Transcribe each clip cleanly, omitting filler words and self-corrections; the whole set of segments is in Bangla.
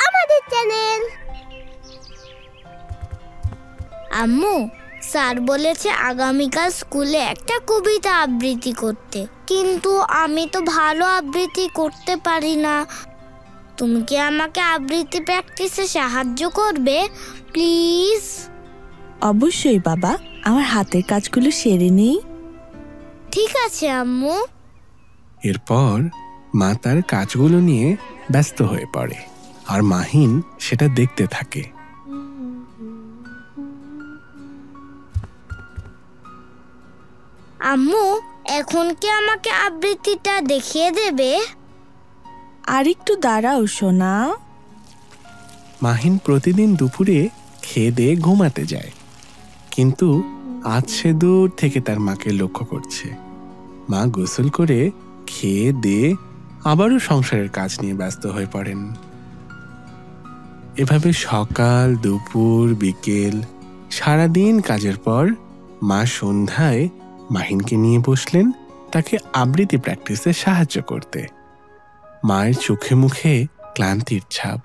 আমাদের চ্যানেল। আম্মু, স্যার বলেছে আগামীকাল স্কুলে একটা কবিতা আবৃত্তি করতে, কিন্তু আমি তো ভালো আবৃত্তি করতে পারি না। তুমি কি আমাকে আবৃত্তি প্র্যাকটিসে সাহায্য করবে প্লিজ? অবশ্যই বাবা, আমার হাতের কাজগুলো সেরে নেই। ঠিক আছে আম্মু। এরপর মা তার কাজগুলো নিয়ে ব্যস্ত হয়ে পড়ে, আর মাহিন সেটা দেখতে থাকে। আম্মু, এখন কি আমাকে আবৃত্তিটা দেখিয়ে দেবে? আর একটু দাঁড়াও সোনা। মাহিন প্রতিদিন দুপুরে খেয়ে দিয়ে ঘুমাতে যায়, কিন্তু আজ সে দূর থেকে তার মাকে লক্ষ্য করছে। মা গোসল করে খেয়ে দিয়ে আবারও সংসারের কাজ নিয়ে ব্যস্ত হয়ে পড়েন। এভাবে সকাল, দুপুর, বিকেল সারাদিন কাজের পর মা সন্ধ্যায় মাহিনকে নিয়ে বসলেন তাকে আবৃত্তি প্র্যাকটিসে সাহায্য করতে। মায়ের চোখে মুখে ক্লান্তির ছাপ,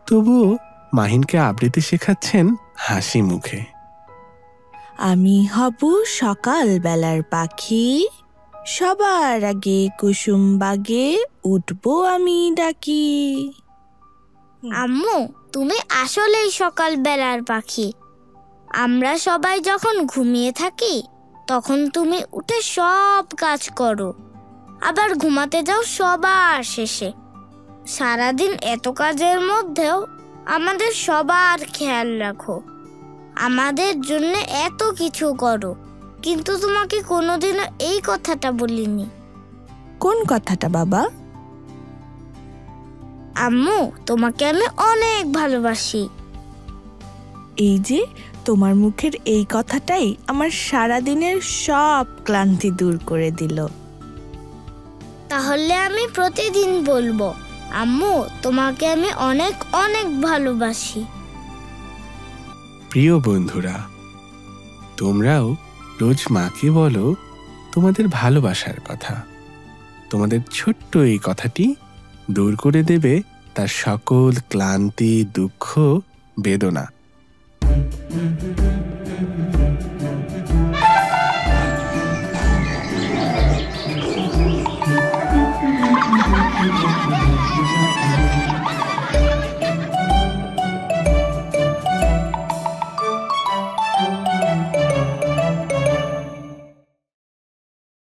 তবুও মাহিনকে আবৃত্তি শেখাচ্ছেন হাসি মুখে। আমি হব সকাল বেলার পাখি, সবার আগে কুসুম বাগে উঠবো আমি ডাকি। আম্মু, তুমি আসলেই সকাল বেলার পাখি। আমরা সবাই যখন ঘুমিয়ে থাকি তখন তুমি উঠে সব কাজ করো, আবার ঘুমাতে যাও সবার শেষে। সারাদিন এত কাজের মধ্যেও আমাদের সবার খেয়াল রাখো, আমাদের জন্য এত কিছু করো, কিন্তু তোমাকে কোনোদিনও এই কথাটা বলিনি। কোন কথাটা বাবা? আম্মু, তোমাকে আমি অনেক ভালোবাসি। এই যে তোমার মুখের এই কথাটাই আমার সারাদিনের সব ক্লান্তি দূর করে দিল। তাহলে আমি প্রতিদিন বলবো, আম্মু, তোমাকে আমি অনেক অনেক ভালোবাসি। প্রিয় বন্ধুরা, তোমরাও রোজ মাকে বলো তোমাদের ভালোবাসার কথা। তোমাদের ছোট্ট এই কথাটি দূর করে দেবে তার সকল ক্লান্তি, দুঃখ, বেদনা।